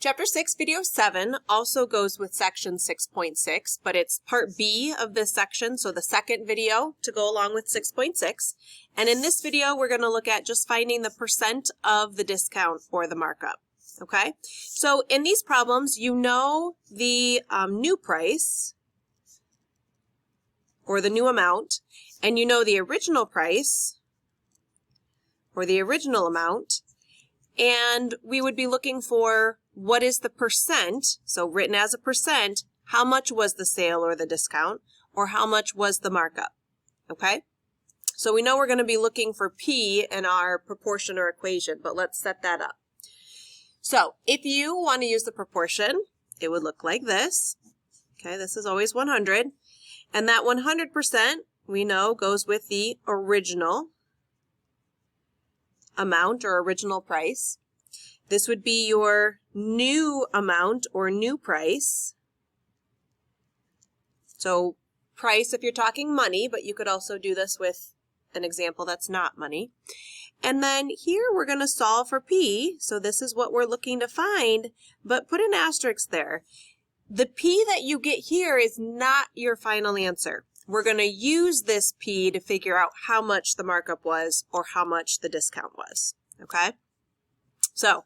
Chapter 6, Video 7 also goes with Section 6.6, but it's Part B of this section, so the second video to go along with 6.6. And in this video, we're going to look at just finding the percent of the discount or the markup. Okay, so in these problems, you know the new price or the new amount, and you know the original price or the original amount, and we would be looking for what is the percent, so written as a percent, how much was the sale or the discount, or how much was the markup, okay? So we know we're going to be looking for P in our proportion or equation, but let's set that up. So if you want to use the proportion, it would look like this. Okay, this is always 100. And that 100% we know goes with the original amount or original price. This would be your new amount or new price. So price if you're talking money, but you could also do this with an example that's not money. And then here we're going to solve for P. So this is what we're looking to find, but put an asterisk there. The P that you get here is not your final answer. We're going to use this P to figure out how much the markup was or how much the discount was. Okay? So,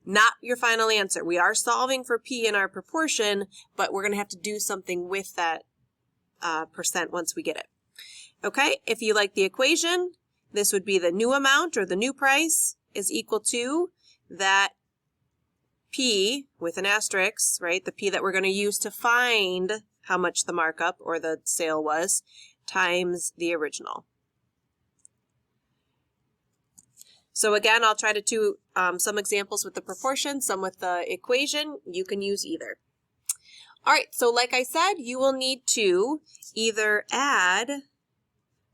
not your final answer. We are solving for P in our proportion, but we're going to have to do something with that percent once we get it. Okay, if you like the equation, this would be the new amount or the new price is equal to that P with an asterisk, right? The P that we're going to use to find how much the markup or the sale was times the original. So again, I'll try to do some examples with the proportion, some with the equation. You can use either. All right, so like I said, you will need to either add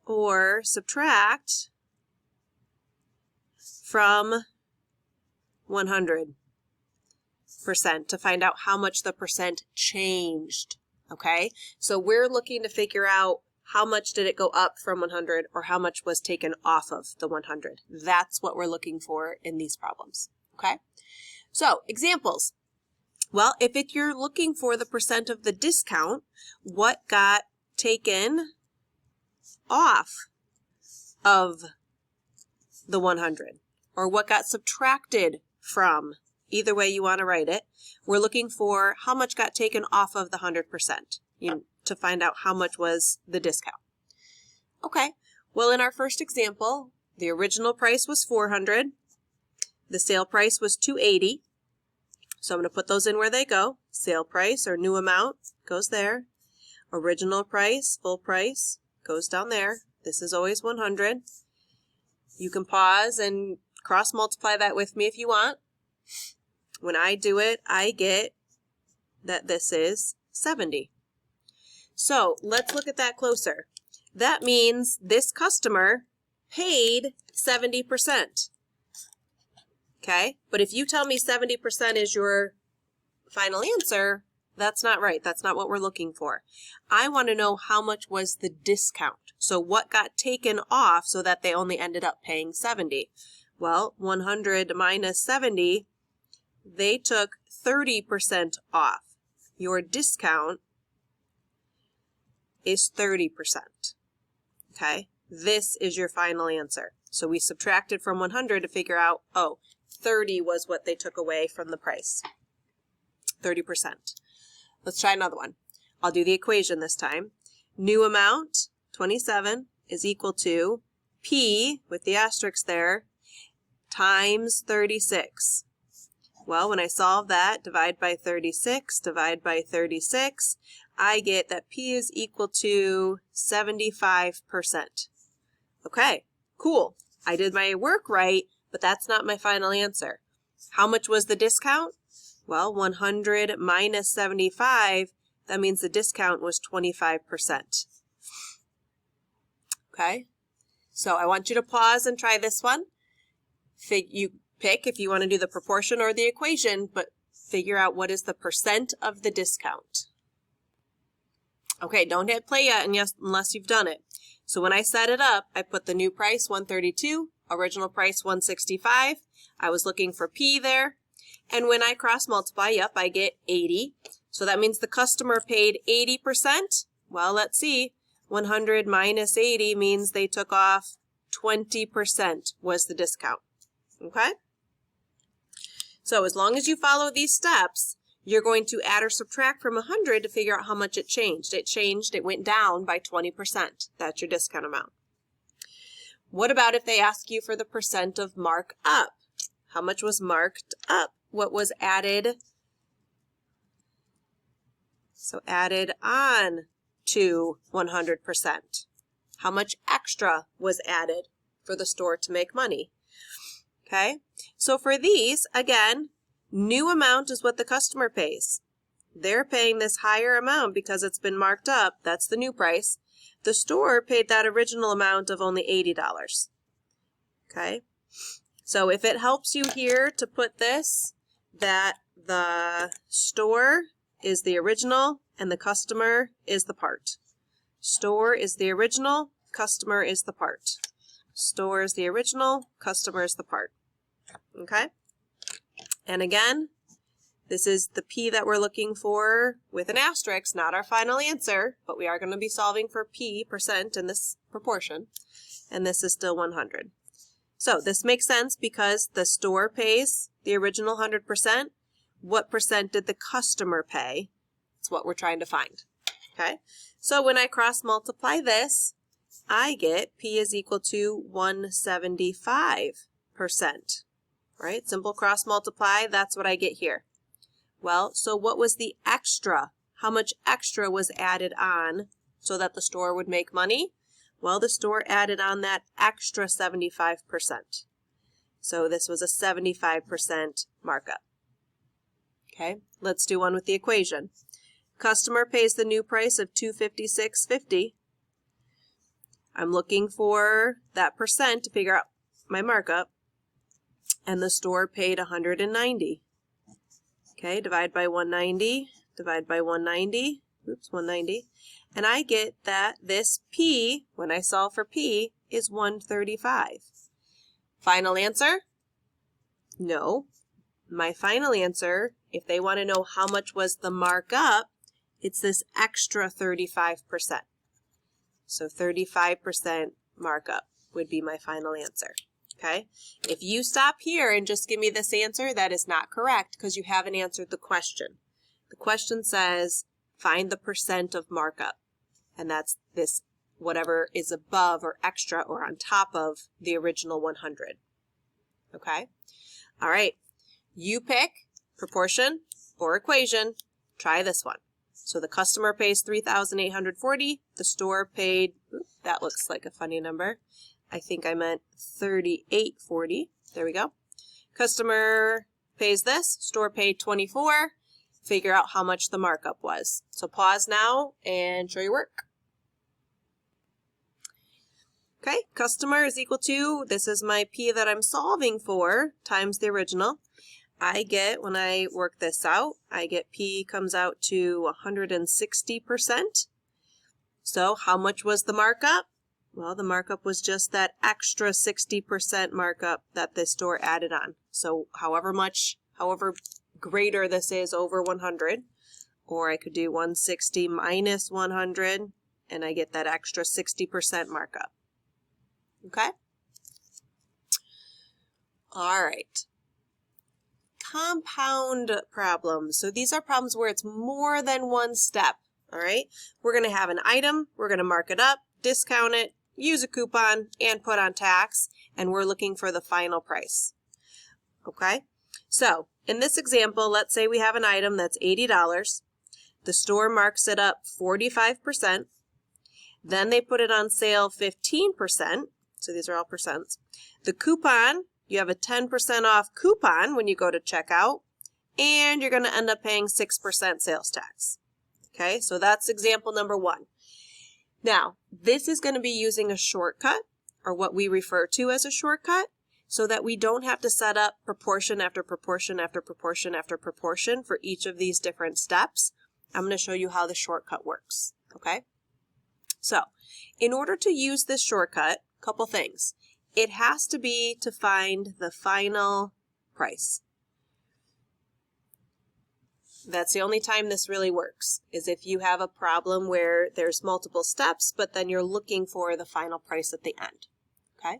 or subtract from 100% to find out how much the percent changed, okay? So we're looking to figure out how much did it go up from 100 or how much was taken off of the 100. That's what we're looking for in these problems, okay? So examples. Well, if you're looking for the percent of the discount, what got taken off of the 100 or what got subtracted from, either way you want to write it, we're looking for how much got taken off of the 100%. To find out how much was the discount. Okay, well in our first example, the original price was 400. The sale price was 280. So I'm going to put those in where they go. Sale price or new amount goes there. Original price, full price, goes down there. This is always 100. You can pause and cross multiply that with me if you want. When I do it, I get that this is 70. So let's look at that closer. That means this customer paid 70%. Okay, but if you tell me 70% is your final answer, that's not right. That's not what we're looking for. I want to know how much was the discount. So what got taken off so that they only ended up paying 70? Well, 100 minus 70, they took 30% off. Your discount is 30%. Okay, this is your final answer. So we subtracted from 100 to figure out, oh, 30 was what they took away from the price. 30%. Let's try another one. I'll do the equation this time. New amount, 27, is equal to P, with the asterisk there, times 36. Well, when I solve that, divide by 36, divide by 36, I get that P is equal to 75%. Okay, cool. I did my work right, but that's not my final answer. How much was the discount? Well, 100 minus 75, that means the discount was 25%. Okay, so I want you to pause and try this one. You pick if you want to do the proportion or the equation, but figure out what is the percent of the discount. Okay, don't hit play yet unless you've done it. So when I set it up, I put the new price, 132, original price, 165. I was looking for P there. And when I cross multiply, yep, I get 80. So that means the customer paid 80%. Well, let's see. 100 minus 80 means they took off 20% was the discount. Okay? So as long as you follow these steps, you're going to add or subtract from 100 to figure out how much it changed. It went down by 20%. That's your discount amount. What about if they ask you for the percent of markup? How much was marked up? What was added? So added on to 100%. How much extra was added for the store to make money? Okay, so for these, again, new amount is what the customer pays. They're paying this higher amount because it's been marked up. That's the new price. The store paid that original amount of only $80. Okay, so if it helps you here to put this, that the store is the original and the customer is the part. Store is the original, customer is the part. Store is the original, customer is the part. Okay? And again, this is the P that we're looking for with an asterisk, not our final answer, but we are going to be solving for P, percent, in this proportion. And this is still 100. So this makes sense because the store pays the original 100%. What percent did the customer pay? That's what we're trying to find. Okay? So when I cross multiply this, I get P is equal to 175%. Right? Simple cross multiply, that's what I get here. Well, so what was the extra? How much extra was added on so that the store would make money? Well, the store added on that extra 75%. So this was a 75% markup. Okay, let's do one with the equation. Customer pays the new price of $256.50. I'm looking for that percent to figure out my markup. And the store paid $190. Okay, divide by 190, divide by 190, oops, 190. And I get that this P, when I solve for P, is 135. Final answer? No. My final answer, if they want to know how much was the markup, it's this extra 35%. So 35% markup would be my final answer. Okay? If you stop here and just give me this answer, that is not correct because you haven't answered the question. The question says, find the percent of markup. And that's this, whatever is above or extra or on top of the original 100. Okay? All right. You pick proportion or equation. Try this one. So the customer pays $3,840. The store paid, that looks like a funny number. I think I meant $38.40. There we go. Customer pays this. Store paid $24. Figure out how much the markup was. So pause now and show your work. Okay, customer is equal to, this is my P that I'm solving for, times the original. I get, when I work this out, I get P comes out to 160%. So how much was the markup? Well, the markup was just that extra 60% markup that the store added on. So however greater this is over 100, or I could do 160 minus 100, and I get that extra 60% markup. Okay? All right. Compound problems. So these are problems where it's more than one step. All right? We're going to have an item, we're going to mark it up, discount it, use a coupon, and put on tax, and we're looking for the final price. Okay? So, in this example, let's say we have an item that's $80. The store marks it up 45%. Then they put it on sale 15%. So these are all percents. The coupon, you have a 10% off coupon when you go to checkout, and you're going to end up paying 6% sales tax. Okay, so that's example number one. Now, this is going to be using a shortcut, or what we refer to as a shortcut, so that we don't have to set up proportion after proportion after proportion after proportion for each of these different steps. I'm going to show you how the shortcut works. Okay? So, in order to use this shortcut, a couple things. It has to be to find the final price. That's the only time this really works, is if you have a problem where there's multiple steps, but then you're looking for the final price at the end. Okay?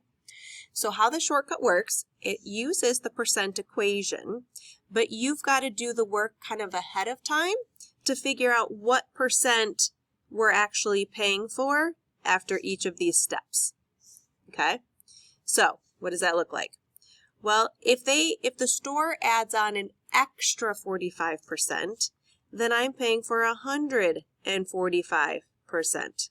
So how the shortcut works, it uses the percent equation, but you've got to do the work kind of ahead of time to figure out what percent we're actually paying for after each of these steps. Okay? So what does that look like? Well, if the store adds on an extra 45%, then I'm paying for 145%.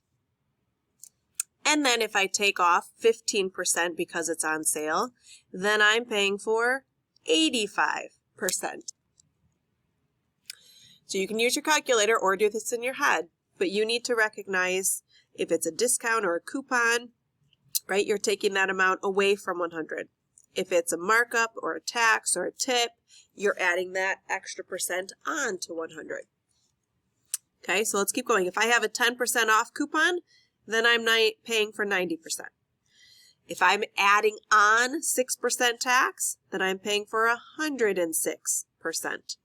And then if I take off 15% because it's on sale, then I'm paying for 85%. So you can use your calculator or do this in your head, but you need to recognize if it's a discount or a coupon, right? You're taking that amount away from 100. If it's a markup or a tax or a tip, you're adding that extra percent on to 100. Okay, so let's keep going. If I have a 10% off coupon, then I'm paying for 90%. If I'm adding on 6% tax, then I'm paying for 106%.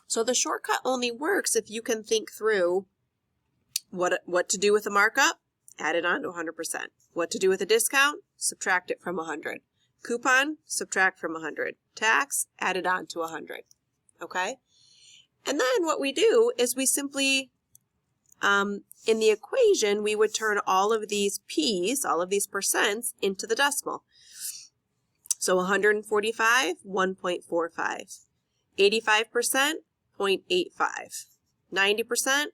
So the shortcut only works if you can think through what to do with a markup, add it on to 100%. What to do with a discount, subtract it from 100. Coupon, subtract from 100. Tax, add it on to 100. Okay? And then what we do is we simply, in the equation, we would turn all of these P's, all of these percents, into the decimal. So 145, 1.45. 85%, 0.85. 90%,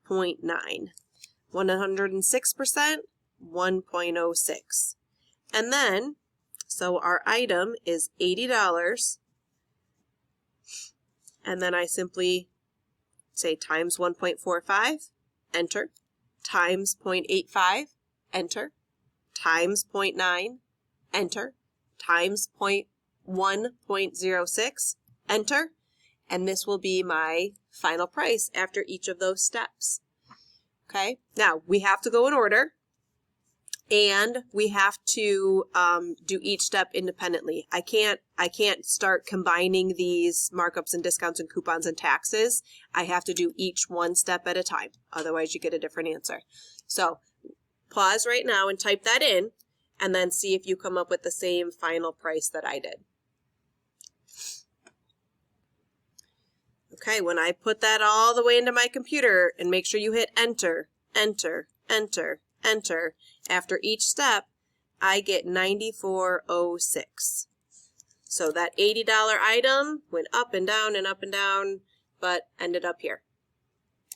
0.9. 106%, 1.06. And then, so our item is $80. And then I simply say times 1.45, enter, times 0.85, enter, times 0.9, enter, times 1.06, enter, and this will be my final price after each of those steps. Okay, now we have to go in order, and we have to do each step independently. I can't start combining these markups and discounts and coupons and taxes. I have to do each one step at a time. Otherwise, you get a different answer. So pause right now and type that in, and then see if you come up with the same final price that I did. Okay, when I put that all the way into my computer, and make sure you hit enter, enter, enter, enter, after each step, I get $94.06. So that $80 item went up and down, but ended up here.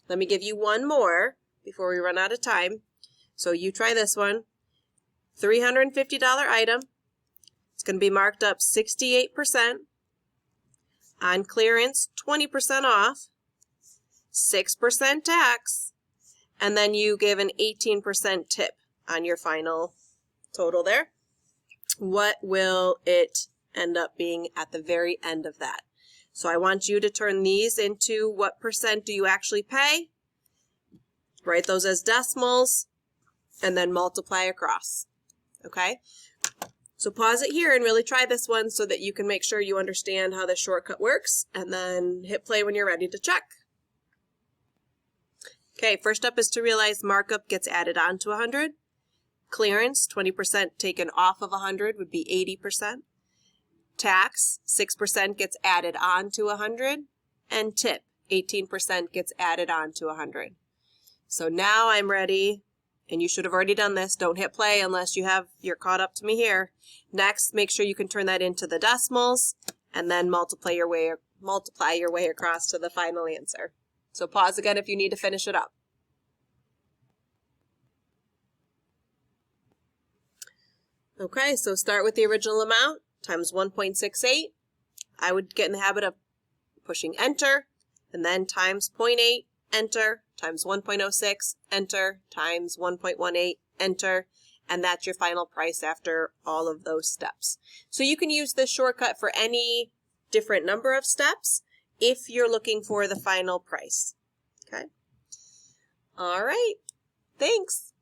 Let me give you one more before we run out of time. So you try this one. $350 item. It's going to be marked up 68%. On clearance, 20% off, 6% tax, and then you give an 18% tip on your final total there. What will it end up being at the very end of that? So I want you to turn these into what percent do you actually pay, write those as decimals, and then multiply across. Okay? So pause it here and really try this one so that you can make sure you understand how this shortcut works, and then hit play when you're ready to check. Okay, first up is to realize markup gets added on to 100. Clearance, 20% taken off of 100 would be 80%. Tax, 6% gets added on to 100. And tip, 18% gets added on to 100. So now I'm ready. And you should have already done this. Don't hit play unless you're caught up to me here. Next, make sure you can turn that into the decimals, and then multiply your way across to the final answer. So pause again if you need to finish it up. Okay, so start with the original amount times 1.68. I would get in the habit of pushing enter, and then times 0.8, enter, times 1.06, enter, times 1.18, enter, and that's your final price after all of those steps. So you can use this shortcut for any different number of steps if you're looking for the final price. Okay? All right. Thanks.